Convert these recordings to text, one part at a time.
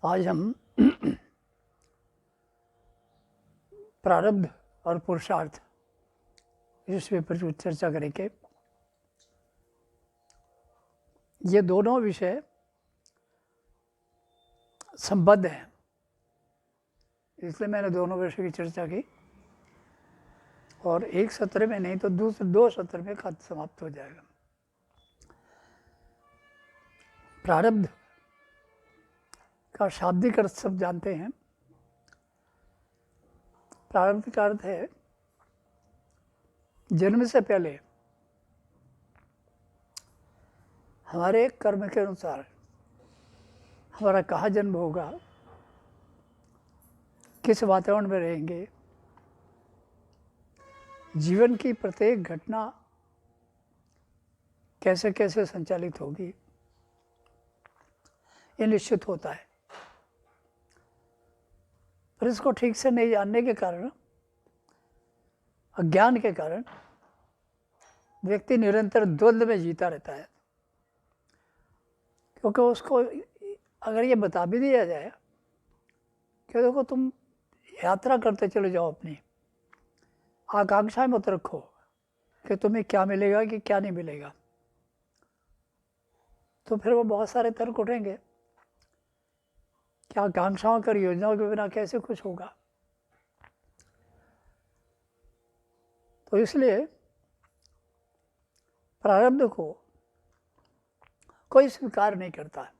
आज हम प्रारब्ध और पुरुषार्थ इस विषय पर चर्चा करेंगे। ये दोनों विषय संबद्ध हैं, इसलिए मैंने दोनों विषय की चर्चा की और एक सत्र में नहीं तो दूसरे दो सत्र में खत्म समाप्त हो जाएगा। प्रारब्ध का शाब्दिक अर्थ सब जानते हैं। प्रारब्ध का अर्थ है जन्म से पहले हमारे कर्म के अनुसार हमारा कहाँ जन्म होगा, किस वातावरण में रहेंगे, जीवन की प्रत्येक घटना कैसे कैसे संचालित होगी, ये निश्चित होता है। पर इसको ठीक से नहीं जानने के कारण, अज्ञान के कारण व्यक्ति निरंतर द्वंद्व में जीता रहता है। क्योंकि उसको अगर ये बता भी दिया जाए कि देखो तुम यात्रा करते चले जाओ, अपनी आकांक्षा मत रखो कि तुम्हें क्या मिलेगा कि क्या नहीं मिलेगा, तो फिर वो बहुत सारे तर्क उठेंगे कि आकांक्षाओं कर योजनाओं के बिना कैसे कुछ होगा। तो इसलिए प्रारब्ध को कोई स्वीकार नहीं करता है।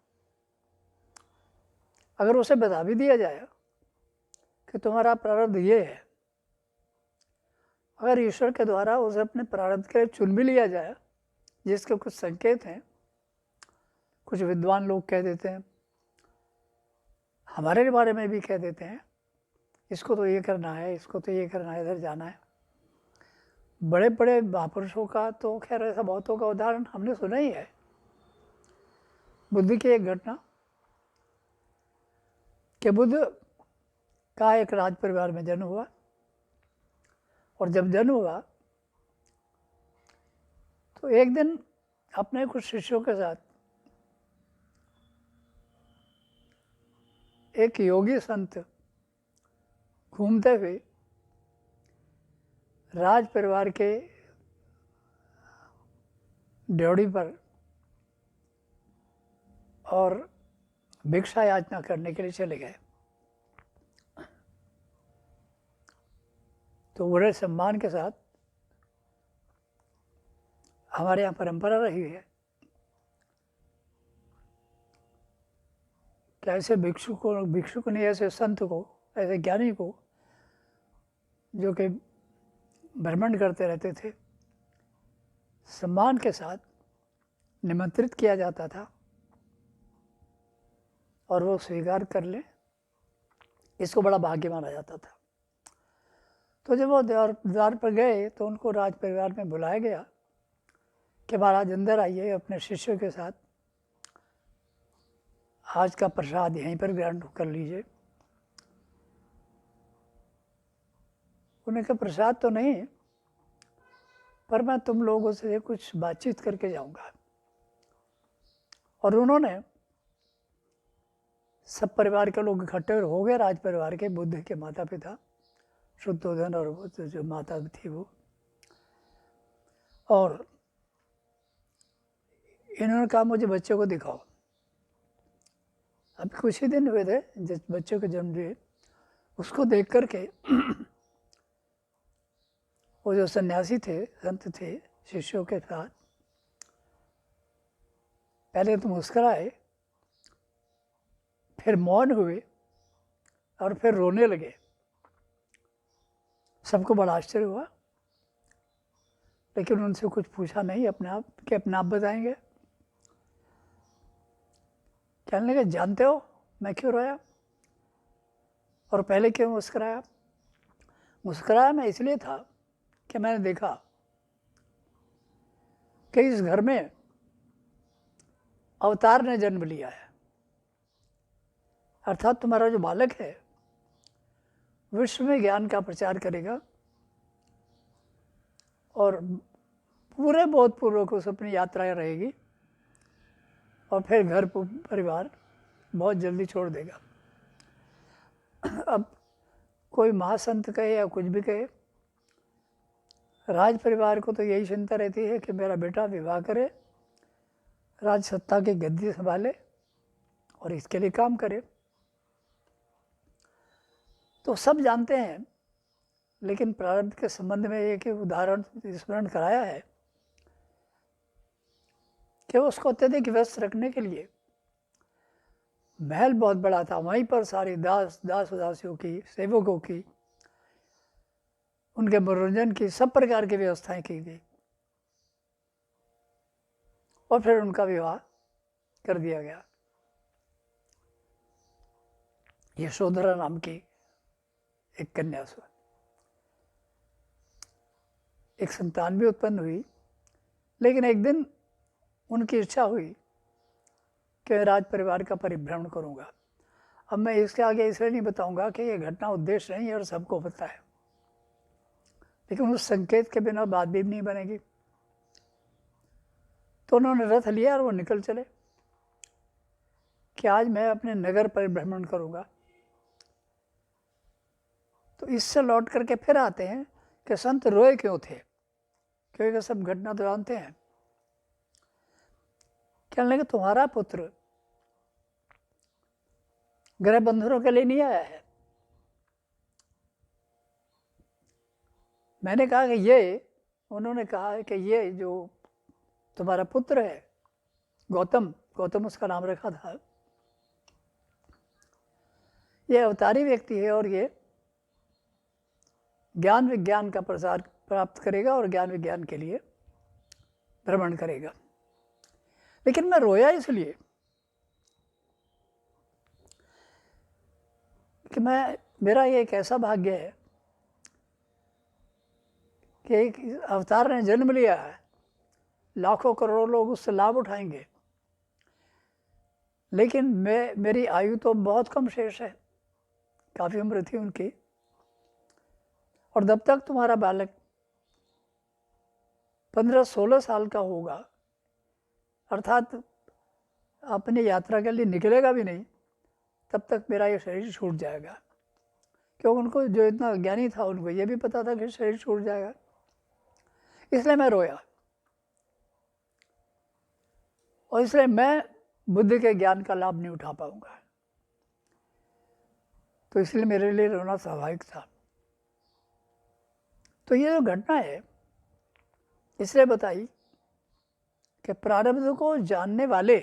अगर उसे बता भी दिया जाए कि तुम्हारा प्रारब्ध ये है, अगर ईश्वर के द्वारा उसे अपने प्रारब्ध के लिए चुन भी लिया जाए, जिसके कुछ संकेत हैं, कुछ विद्वान लोग कह देते हैं, हमारे बारे में भी कह देते हैं, इसको तो ये करना है, इसको तो ये करना है, इधर जाना है। बड़े बड़े महापुरुषों का तो खैर ऐसा बहुतों का उदाहरण हमने सुना ही है। बुद्ध की एक घटना कि बुद्ध का एक राज परिवार में जन्म हुआ और जब जन्म हुआ तो एक दिन अपने कुछ शिष्यों के साथ एक योगी संत घूमते हुए राज परिवार के ड्योढ़ी पर और भिक्षा याचना करने के लिए चले गए। तो बड़े सम्मान के साथ हमारे यहाँ परंपरा रही है कि ऐसे भिक्षुक ने, ऐसे संत को, ऐसे ज्ञानी को जो कि भ्रमण करते रहते थे, सम्मान के साथ निमंत्रित किया जाता था और वो स्वीकार कर ले, इसको बड़ा भाग्य माना जाता था। तो जब वो द्वार पर गए तो उनको राज परिवार में बुलाया गया कि महाराज अंदर आइए, अपने शिष्यों के साथ आज का प्रसाद यहीं पर ग्रहण कर लीजिए। उन्हें कहा प्रसाद तो नहीं, पर मैं तुम लोगों से कुछ बातचीत करके जाऊंगा। और उन्होंने सब परिवार के लोग इकट्ठे हो गए, राज परिवार के, बुद्ध के माता पिता शुद्धोधन और वो जो माता थी वो, और इन्होंने कहा मुझे बच्चे को दिखाओ। अब कुछ ही दिन हुए थे जिस बच्चे को जन्म दिए, उसको देख करके वो जो सन्यासी थे, संत थे, शिष्यों के साथ पहले तो मुस्कुराए, फिर मौन हुए और फिर रोने लगे। सबको बड़ा आश्चर्य हुआ, लेकिन उनसे कुछ पूछा नहीं अपने आप कि अपने आप बताएंगे। कहने लगे जानते हो मैं क्यों रोया और पहले क्यों मुस्कुराया? मुस्कुराया मैं इसलिए था कि मैंने देखा कि इस घर में अवतार ने जन्म लिया है, अर्थात तुम्हारा जो बालक है विश्व में ज्ञान का प्रचार करेगा और पूरे बोधपूर्वक उस अपनी यात्राएं रहेगी और फिर घर परिवार बहुत जल्दी छोड़ देगा। अब कोई महासंत कहे या कुछ भी कहे, राज परिवार को तो यही चिंता रहती है कि मेरा बेटा विवाह करे, राज सत्ता की गद्दी संभाले और इसके लिए काम करे। तो सब जानते हैं, लेकिन प्रारब्ध के संबंध में एक उदाहरण स्मरण कराया है कि उसको अत्यधिक व्यस्त रखने के लिए महल बहुत बड़ा था, वहीं पर सारी दास उदासियों की, सेवकों की, उनके मनोरंजन की सब प्रकार की व्यवस्थाएं की गई और फिर उनका विवाह कर दिया गया। यशोधरा नाम की एक कन्या से एक संतान भी उत्पन्न हुई, लेकिन एक दिन उनकी इच्छा हुई कि मैं राज परिवार का परिभ्रमण करूंगा। अब मैं इसके आगे इसलिए नहीं बताऊंगा कि यह घटना उद्देश्य नहीं है और सबको पता है, लेकिन उस संकेत के बिना बात भी नहीं बनेगी। तो उन्होंने रथ लिया और वो निकल चले कि आज मैं अपने नगर परिभ्रमण करूंगा। तो इससे लौट करके फिर आते हैं कि संत रोए क्यों थे, क्योंकि सब घटना तो जानते हैं। कहने लगे तुम्हारा पुत्र गृह बंधनों के लिए नहीं आया है। मैंने कहा कि ये, उन्होंने कहा है कि ये जो तुम्हारा पुत्र है गौतम उसका नाम रखा था, ये अवतारी व्यक्ति है और ये ज्ञान विज्ञान का प्रसार प्राप्त करेगा और ज्ञान विज्ञान के लिए भ्रमण करेगा। लेकिन मैं रोया इसलिए कि मेरा ये एक ऐसा भाग्य है कि एक अवतार ने जन्म लिया है, लाखों करोड़ों लोग उससे लाभ उठाएंगे, लेकिन मेरी आयु तो बहुत कम शेष है, काफ़ी उम्र थी उनकी, और जब तक तुम्हारा बालक 15-16 साल का होगा, अर्थात अपनी यात्रा के लिए निकलेगा भी नहीं, तब तक मेरा ये शरीर छूट जाएगा। क्योंकि उनको जो इतना ज्ञानी था उनको ये भी पता था कि शरीर छूट जाएगा, इसलिए मैं रोया। और इसलिए मैं बुद्धि के ज्ञान का लाभ नहीं उठा पाऊंगा, तो इसलिए मेरे लिए रोना स्वाभाविक था। तो ये जो घटना है इसलिए बताई कि प्रारब्ध को जानने वाले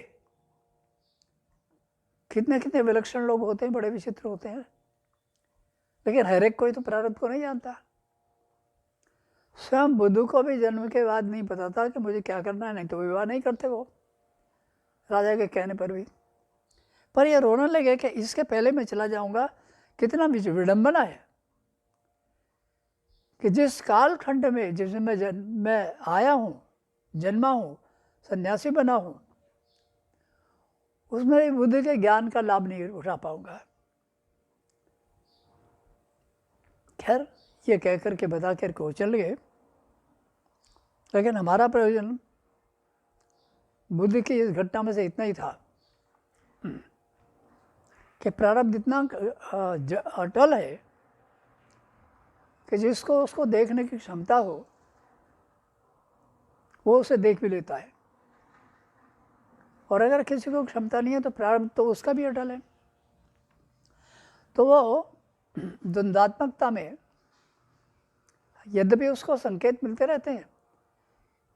कितने कितने विलक्षण लोग होते हैं, बड़े विचित्र होते हैं, लेकिन हर एक कोई तो प्रारब्ध को नहीं जानता। स्वयं बुद्ध को भी जन्म के बाद नहीं पता था कि मुझे क्या करना है, नहीं तो विवाह नहीं करते वो, राजा के कहने पर भी। पर ये रोने लगे कि इसके पहले मैं चला जाऊंगा। कितना विडंबना है कि जिस कालखंड में जिसमें मैं आया हूँ, जन्मा हूँ, सन्यासी बना हूँ, उसमें बुद्ध के ज्ञान का लाभ नहीं उठा पाऊंगा। खैर ये कह करके बता करके वो चल गए, लेकिन हमारा प्रयोजन बुद्ध की इस घटना में से इतना ही था कि प्रारब्ध इतना अटल है कि जिसको उसको देखने की क्षमता हो वो उसे देख भी लेता है, और अगर किसी को क्षमता नहीं है तो प्रारब्ध तो उसका भी अटल है। तो वो द्वंद्वात्मकता में यद्यपि उसको संकेत मिलते रहते हैं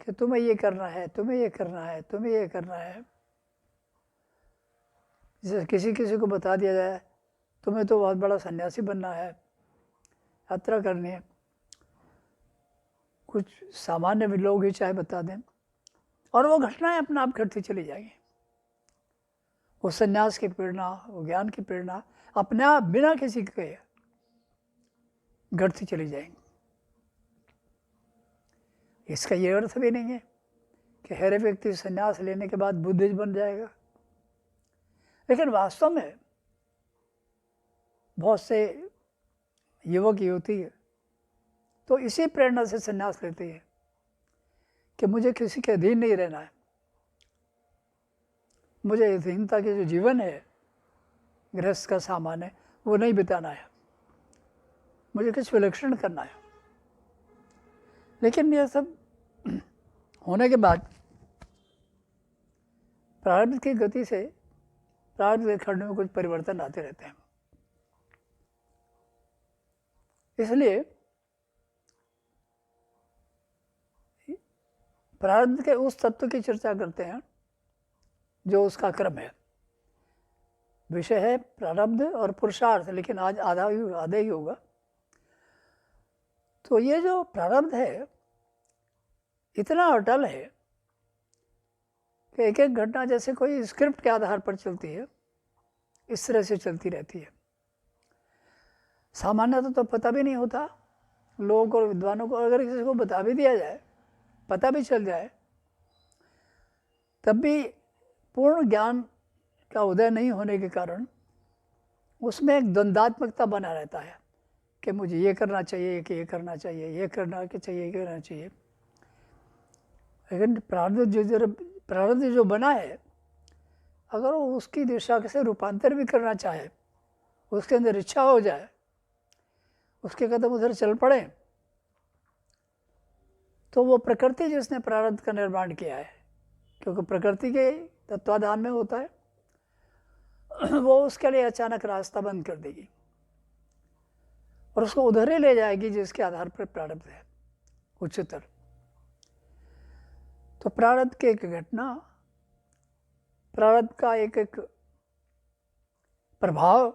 कि तुम्हें ये करना है, तुम्हें ये करना है, तुम्हें ये करना है। जैसे किसी को बता दिया जाए तुम्हें तो बहुत बड़ा सन्यासी बनना है, यात्रा करनी है, कुछ सामान्य भी लोग ही चाहे बता दें, और वो घटनाएं अपने आप घटती चली जाएंगी। वो सन्यास की प्रेरणा, वो ज्ञान की प्रेरणा अपने आप बिना किसी के घटती चली जाएंगी। इसका ये अर्थ भी नहीं है कि हर व्यक्ति सन्यास लेने के बाद बुद्धिस्ट बन जाएगा, लेकिन वास्तव में बहुत से युवक युवती तो इसी प्रेरणा से सन्यास लेते हैं कि मुझे किसी के अधीन नहीं रहना है, मुझे अधीनता के जो जीवन है गृहस्थ का सामान्य वो नहीं बिताना है, मुझे कुछ विलक्षण करना है। लेकिन यह सब होने के बाद प्रारब्ध की गति से प्रारब्ध के खंड में कुछ परिवर्तन आते रहते हैं। इसलिए प्रारब्ध के उस तत्व की चर्चा करते हैं जो उसका क्रम है। विषय है प्रारब्ध और पुरुषार्थ, लेकिन आज आधा ही होगा। तो ये जो प्रारब्ध है इतना अटल है कि एक एक घटना जैसे कोई स्क्रिप्ट के आधार पर चलती है, इस तरह से चलती रहती है। सामान्यतः तो पता भी नहीं होता लोगों को, विद्वानों को। अगर किसी को बता भी दिया जाए, पता भी चल जाए, तब भी पूर्ण ज्ञान का उदय नहीं होने के कारण उसमें एक द्वंद्वात्मकता बना रहता है कि मुझे ये करना चाहिए, कि ये करना चाहिए, ये करना चाहिए, ये करना चाहिए। लेकिन प्रारब्ध जो बना है, अगर वो उसकी दिशा से रूपांतर भी करना चाहे, उसके अंदर इच्छा हो जाए, उसके कदम उधर चल पड़े, तो वो प्रकृति जिसने प्रारब्ध का निर्माण किया है, क्योंकि प्रकृति के तत्वाधान में होता है, वो उसके लिए अचानक रास्ता बंद कर देगी और उसको उधर ही ले जाएगी जिसके आधार पर प्रारब्ध है उच्चतर। तो प्रारब्ध की एक घटना, प्रारब्ध का एक एक प्रभाव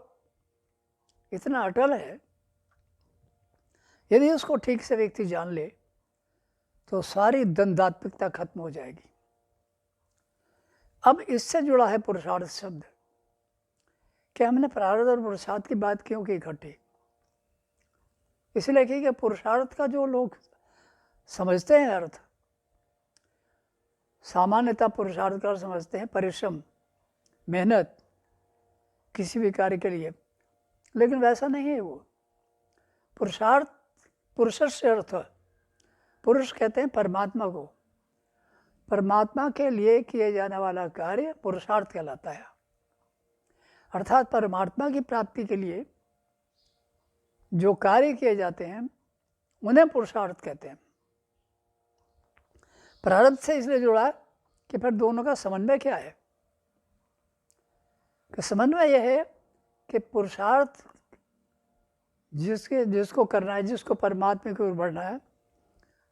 इतना अटल है, यदि उसको ठीक से व्यक्ति जान ले तो सारी द्वंद्वात्मकता खत्म हो जाएगी। अब इससे जुड़ा है पुरुषार्थ शब्द कि हमने प्रारब्ध और पुरुषार्थ की बात क्यों की इकट्ठी? इसलिए कि पुरुषार्थ का जो लोग समझते हैं अर्थ, सामान्यतः पुरुषार्थ का समझते हैं परिश्रम, मेहनत किसी भी कार्य के लिए, लेकिन वैसा नहीं है वो। पुरुषार्थ, पुरुषस्य अर्थ, पुरुष कहते हैं परमात्मा को। परमात्मा के लिए किए जाने वाला कार्य पुरुषार्थ कहलाता है। अर्थात परमात्मा की प्राप्ति के लिए जो कार्य किए जाते हैं उन्हें पुरुषार्थ कहते हैं। प्रारब्ध से इसलिए जुड़ा कि फिर दोनों का समन्वय क्या है? कि समन्वय यह है कि पुरुषार्थ जिसको करना है, जिसको परमात्मा की ओर बढ़ना है,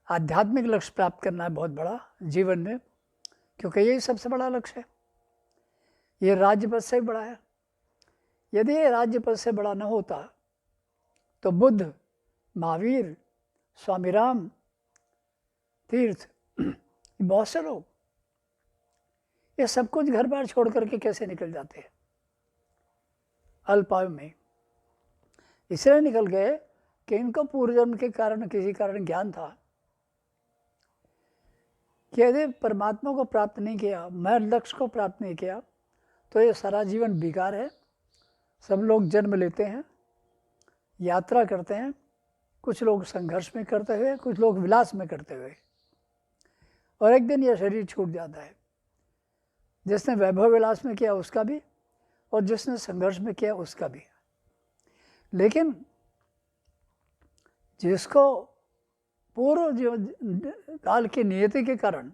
आध्यात्मिक लक्ष्य प्राप्त करना है बहुत बड़ा जीवन में, क्योंकि यही सबसे बड़ा लक्ष्य है। ये राज्य पद से भी बड़ा है। यदि ये राज्य पद से बड़ा न होता तो बुद्ध, महावीर, स्वामी राम तीर्थ, बहुत से लोग ये सब कुछ घर बार छोड़ करके कैसे निकल जाते हैं अल्पायु में? इसलिए निकल गए कि इनको पूर्वजन्म के कारण किसी कारण ज्ञान था कि यदि परमात्मा को प्राप्त नहीं किया, मैं लक्ष्य को प्राप्त नहीं किया, तो ये सारा जीवन बेकार है। सब लोग जन्म लेते हैं, यात्रा करते हैं, कुछ लोग संघर्ष में करते हुए, कुछ लोग विलास में करते हुए, और एक दिन यह शरीर छूट जाता है। जिसने वैभव विलास में किया उसका भी, और जिसने संघर्ष में किया उसका भी। लेकिन जिसको पूर्व काल की नियति के कारण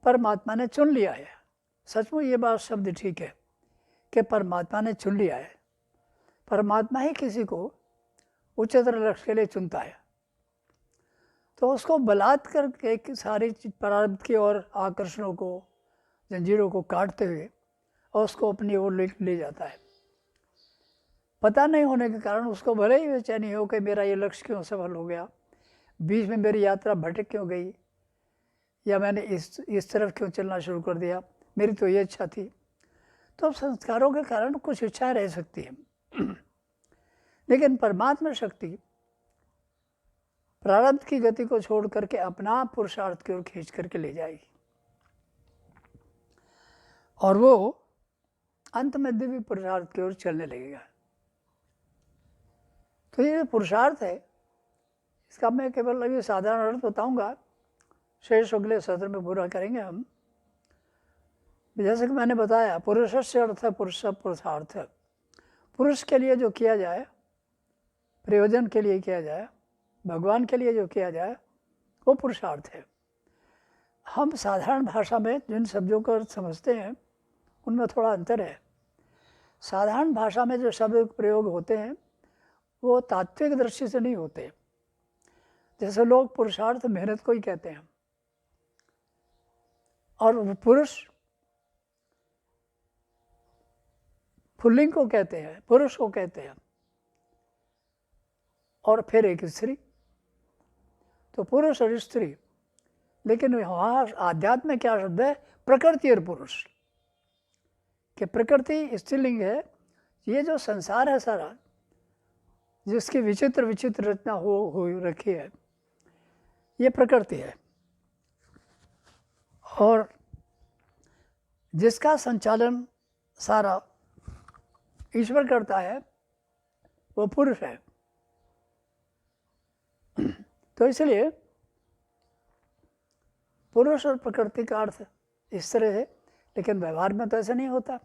परमात्मा ने चुन लिया है, सचमुच ये बात शब्द ठीक है कि परमात्मा ने चुन लिया है। परमात्मा ही किसी को उच्चतर लक्ष्य के लिए चुनता है, तो उसको बलात् करके सारी प्रारब्ध की और आकर्षणों को, जंजीरों को काटते हुए और उसको अपनी ओर ले जाता है। पता नहीं होने के कारण उसको भले ही बेचैनी हो कि मेरा ये लक्ष्य क्यों सफल हो गया, बीच में मेरी यात्रा भटक क्यों गई, या मैंने इस तरफ क्यों चलना शुरू कर दिया, मेरी तो ये इच्छा थी। तो संस्कारों के कारण कुछ इच्छाएं रह सकती हैं, लेकिन परमात्मा शक्ति प्रारब्ध की गति को छोड़ करके अपना पुरुषार्थ की ओर खींच करके ले जाएगी, और वो अंत में दिव्य पुरुषार्थ की ओर चलने लगेगा। तो ये पुरुषार्थ है, इसका मैं केवल अभी साधारण अर्थ बताऊंगा, शेष अगले सत्र में पूरा करेंगे हम। जैसे कि मैंने बताया, पुरुषस्य अर्थ है पुरुष पुरुषार्थ। पुरुष के लिए जो किया जाए, प्रयोजन के लिए किया जाए, भगवान के लिए जो किया जाए, वो पुरुषार्थ है। हम साधारण भाषा में जिन शब्दों को समझते हैं उनमें थोड़ा अंतर है। साधारण भाषा में जो शब्द प्रयोग होते हैं वो तात्विक दृष्टि से नहीं होते। जैसे लोग पुरुषार्थ मेहनत को ही कहते हैं, और पुरुष पुल्लिंग को कहते हैं, पुरुष को कहते हैं, और फिर एक स्त्री, तो पुरुष और स्त्री। लेकिन वहाँ आध्यात्म में क्या शब्द है? प्रकृति और पुरुष। कि प्रकृति स्त्रीलिंग है, ये जो संसार है सारा, जिसकी विचित्र विचित्र रचना हो रखी है, ये प्रकृति है, और जिसका संचालन सारा ईश्वर करता है वो पुरुष है। तो इसलिए पुरुष और प्रकृति का अर्थ इस तरह है, लेकिन व्यवहार में तो ऐसा नहीं होता,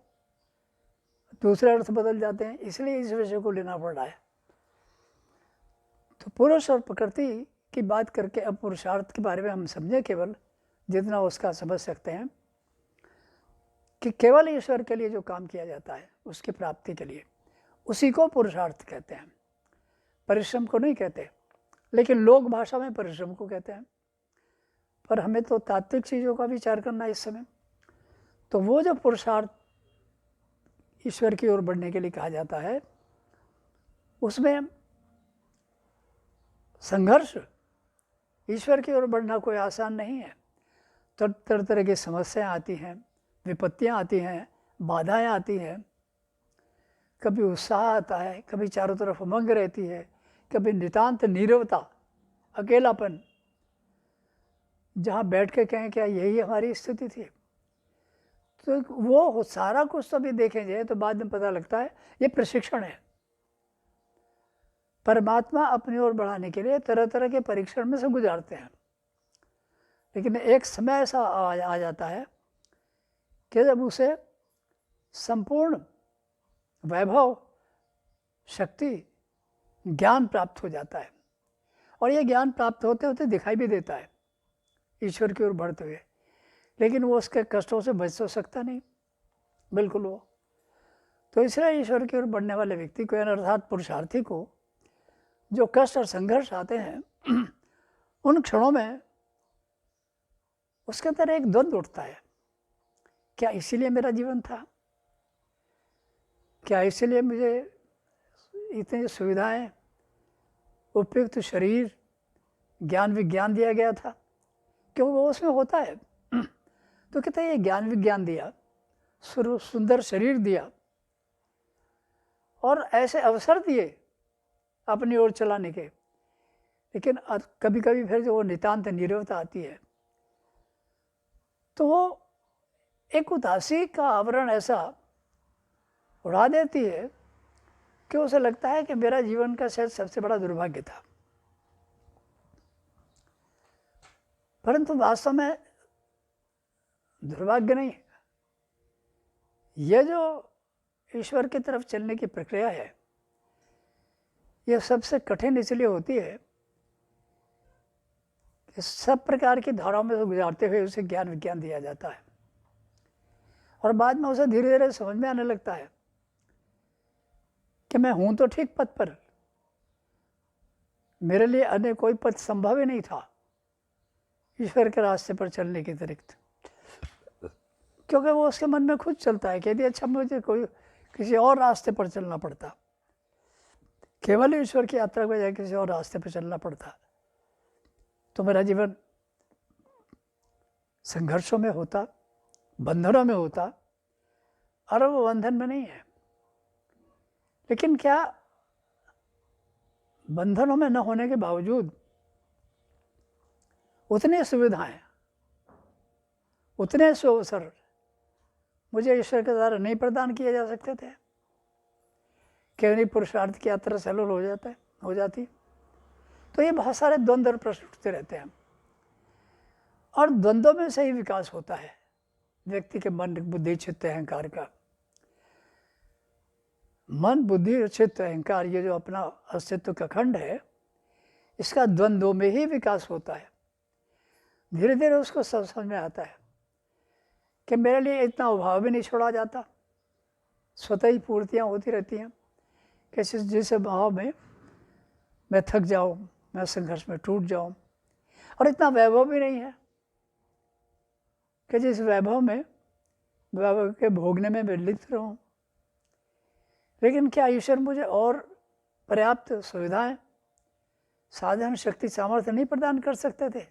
दूसरे अर्थ बदल जाते हैं, इसलिए इस विषय को लेना पड़ रहा है। तो पुरुष और प्रकृति की बात करके अब पुरुषार्थ के बारे में हम समझें केवल जितना उसका समझ सकते हैं, कि केवल ईश्वर के लिए जो काम किया जाता है उसकी प्राप्ति के लिए, उसी को पुरुषार्थ कहते हैं, परिश्रम को नहीं कहते। लेकिन लोक भाषा में परिश्रम को कहते हैं, पर हमें तो तात्विक चीज़ों का विचार करना है इस समय। तो वो जो पुरुषार्थ ईश्वर की ओर बढ़ने के लिए कहा जाता है, उसमें संघर्ष, ईश्वर की ओर बढ़ना कोई आसान नहीं है। तो तरह तरह की समस्याएं आती हैं, विपत्तियां आती हैं, बाधाएं आती हैं, कभी उत्साह आता है, कभी चारों तरफ उमंग रहती है, कभी नितांत नीरवता, अकेलापन, जहाँ बैठ के कहें क्या यही हमारी स्थिति थी। तो वो सारा कुछ तो भी देखें जाए तो बाद में पता लगता है ये प्रशिक्षण है। परमात्मा अपनी ओर बढ़ाने के लिए तरह तरह के परीक्षण में से गुजारते हैं, लेकिन एक समय ऐसा आ जाता है कि जब उसे संपूर्ण वैभव, शक्ति, ज्ञान प्राप्त हो जाता है, और ये ज्ञान प्राप्त होते होते दिखाई भी देता है ईश्वर की ओर बढ़ते हुए, लेकिन वो उसके कष्टों से बच तो सकता नहीं, बिल्कुल वो। तो इसलिए ईश्वर की ओर बढ़ने वाले व्यक्ति को, अर्थात पुरुषार्थी को, जो कष्ट और संघर्ष आते हैं उन क्षणों में उसके अंदर एक द्वंद्व उठता है। क्या इसीलिए मेरा जीवन था? क्या इसीलिए मुझे इतनी सुविधाएं, उपयुक्त शरीर, ज्ञान विज्ञान दिया गया था? क्यों वो उसमें होता है। तो कहते हैं ये ज्ञान विज्ञान दिया, सुंदर शरीर दिया, और ऐसे अवसर दिए अपनी ओर चलाने के, लेकिन कभी कभी फिर जो वो नितांत नीरवता आती है तो वो एक उदासी का आवरण ऐसा उड़ा देती है कि उसे लगता है कि मेरा जीवन का शायद सबसे बड़ा दुर्भाग्य था। परंतु वास्तव में दुर्भाग्य नहीं है। यह जो ईश्वर की तरफ चलने की प्रक्रिया है, यह सबसे कठिन इसलिए होती है कि सब प्रकार की धाराओं में से गुजारते हुए उसे ज्ञान विज्ञान दिया जाता है, और बाद में उसे धीरे धीरे समझ में आने लगता है कि मैं हूं तो ठीक पथ पर, मेरे लिए अन्य कोई पथ संभव ही नहीं था ईश्वर के रास्ते पर चलने के अतिरिक्त, क्योंकि वो उसके मन में खुद चलता है कि यदि अच्छा मुझे कोई किसी और रास्ते पर चलना पड़ता, केवल ईश्वर की यात्रा को जाए किसी और रास्ते पर चलना पड़ता, तो मेरा जीवन संघर्षों में होता, बंधनों में होता, और वो बंधन में नहीं है। लेकिन क्या बंधनों में न होने के बावजूद उतने सुविधाएं, उतने अवसर मुझे ईश्वर के द्वारा नहीं प्रदान किए जा सकते थे? क्यों नहीं पुरुषार्थ की यात्रा सरल हो जाती? तो ये बहुत सारे द्वंद्व और प्रश्न उठते रहते हैं, और द्वंद्वों में से ही विकास होता है व्यक्ति के मन, बुद्धि, चित्त, अहंकार का। मन, बुद्धि और चित्त, अहंकार, ये जो अपना अस्तित्व का खंड है, इसका द्वंद्व में ही विकास होता है। धीरे धीरे उसको सब समझ में आता है कि मेरे लिए इतना अभाव भी नहीं छोड़ा जाता, स्वतः ही पूर्तियाँ होती रहती हैं। कैसे जिस अभाव में मैं थक जाऊँ, मैं संघर्ष में टूट जाऊँ, और इतना वैभव भी नहीं है कि जिस वैभव में वैभव के भोगने में मैं लिप्त रहूँ। लेकिन क्या ईश्वर मुझे और पर्याप्त सुविधाएं, साधन, शक्ति, सामर्थ्य नहीं प्रदान कर सकते थे?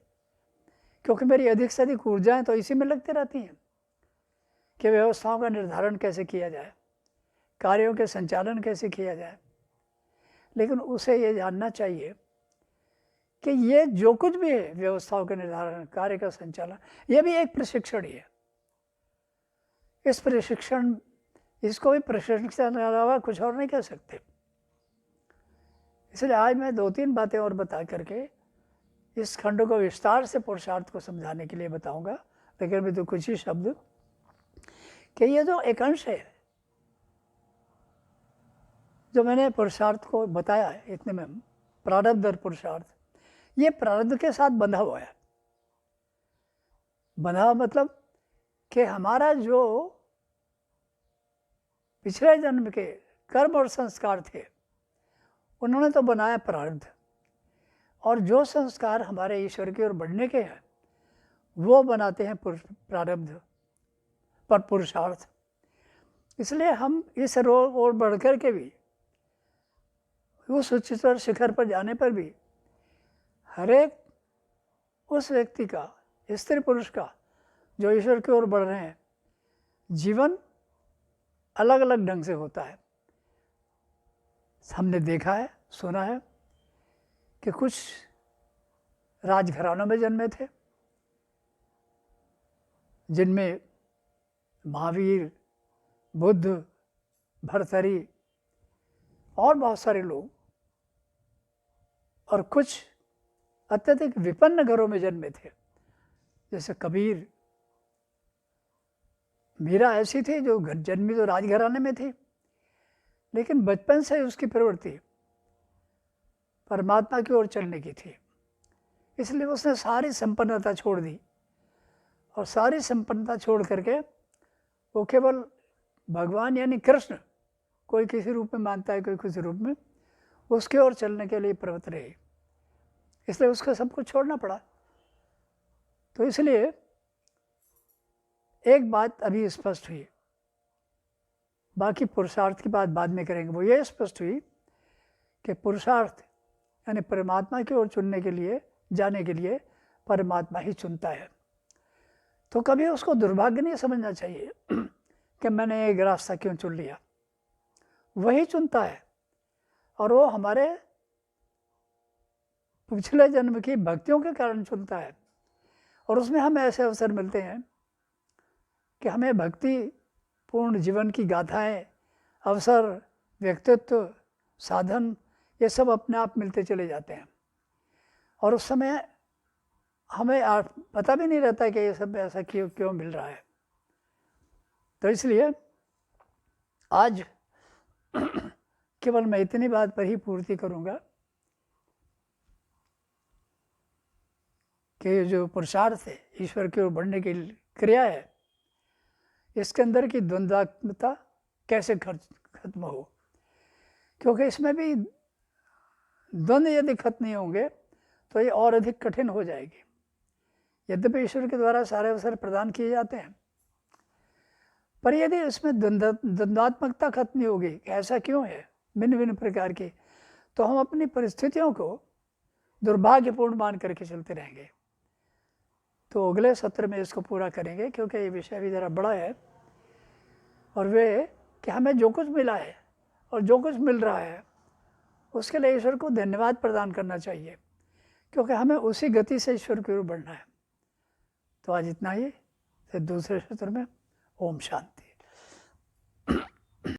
क्योंकि मेरी अधिक से अधिक ऊर्जाएं तो इसी में लगती रहती हैं कि व्यवस्थाओं का निर्धारण कैसे किया जाए, कार्यों के संचालन कैसे किया जाए। लेकिन उसे ये जानना चाहिए कि ये जो कुछ भी है, व्यवस्थाओं का निर्धारण, कार्य का संचालन, ये भी एक प्रशिक्षण ही है। इस प्रशिक्षण, इसको भी प्रशिक्षण के अलावा कुछ और नहीं कह सकते। इसलिए आज मैं 2-3 बातें और बता करके इस खंड को विस्तार से पुरुषार्थ को समझाने के लिए बताऊंगा। लेकिन भी तो कुछ ही शब्द कि ये जो एक अंश है जो मैंने पुरुषार्थ को बताया है, इतने में प्रारब्ध और पुरुषार्थ, ये प्रारब्ध के साथ बंधा हुआ है। बंधा मतलब कि हमारा जो पिछले जन्म के कर्म और संस्कार थे, उन्होंने तो बनाया प्रारब्ध, और जो संस्कार हमारे ईश्वर की ओर बढ़ने के हैं वो बनाते हैं प्रारब्ध पर पुरुषार्थ। इसलिए हम इस ओर बढ़ कर के भी, उस उच्चतर शिखर पर जाने पर भी, हर एक उस व्यक्ति का, स्त्री पुरुष का, जो ईश्वर की ओर बढ़ रहे हैं, जीवन अलग अलग ढंग से होता है। हमने देखा है, सुना है कि कुछ राजघरानों में जन्मे थे जिनमें महावीर, बुद्ध, भर्तृहरि और बहुत सारे लोग, और कुछ अत्यधिक विपन्न घरों में जन्मे थे, जैसे कबीर। मीरा ऐसी थी जो जन्मी तो राजघराने में थी, लेकिन बचपन से उसकी प्रवृत्ति परमात्मा की ओर चलने की थी। इसलिए उसने सारी संपन्नता छोड़ दी, और सारी संपन्नता छोड़ करके वो केवल भगवान यानी कृष्ण, कोई किसी रूप में मानता है, कोई किसी रूप में, उसके ओर चलने के लिए प्रवृत्त रही। इसलिए उसको सब कुछ छोड़ना पड़ा। तो इसलिए एक बात अभी स्पष्ट हुई, बाकी पुरुषार्थ की बात बाद में करेंगे। वो ये स्पष्ट हुई कि पुरुषार्थ यानी परमात्मा की ओर चुनने के लिए, जाने के लिए परमात्मा ही चुनता है। तो कभी उसको दुर्भाग्य नहीं समझना चाहिए कि मैंने एक रास्ता क्यों चुन लिया। वही चुनता है, और वो हमारे पिछले जन्म की भक्तियों के कारण चुनता है। और उसमें हमें ऐसे अवसर मिलते हैं कि हमें भक्ति पूर्ण जीवन की गाथाएं, अवसर, व्यक्तित्व, साधन, ये सब अपने आप मिलते चले जाते हैं, और उस समय हमें पता भी नहीं रहता कि ये सब ऐसा क्यों मिल रहा है। तो इसलिए आज केवल मैं इतनी बात पर ही पूर्ति करूंगा कि जो पुरुषार्थ है, ईश्वर की ओर बढ़ने की क्रिया है, इसके अंदर की द्वंद्वात्मकता कैसे खत्म हो। क्योंकि इसमें भी द्वंद्व यदि खत्म नहीं होंगे तो ये और अधिक कठिन हो जाएगी। यद्यपि ईश्वर के द्वारा सारे अवसर प्रदान किए जाते हैं, पर यदि इसमें द्वंद्वात्मकता खत्म नहीं होगी, ऐसा क्यों है, भिन्न भिन्न प्रकार की, तो हम अपनी परिस्थितियों को दुर्भाग्यपूर्ण मान करके चलते रहेंगे। तो अगले सत्र में इसको पूरा करेंगे, क्योंकि ये विषय भी ज़रा बड़ा है। और वे कि हमें जो कुछ मिला है और जो कुछ मिल रहा है, उसके लिए ईश्वर को धन्यवाद प्रदान करना चाहिए, क्योंकि हमें उसी गति से ईश्वर की ओर बढ़ना है। तो आज इतना ही, फिर दूसरे सत्र में। ओम शांति।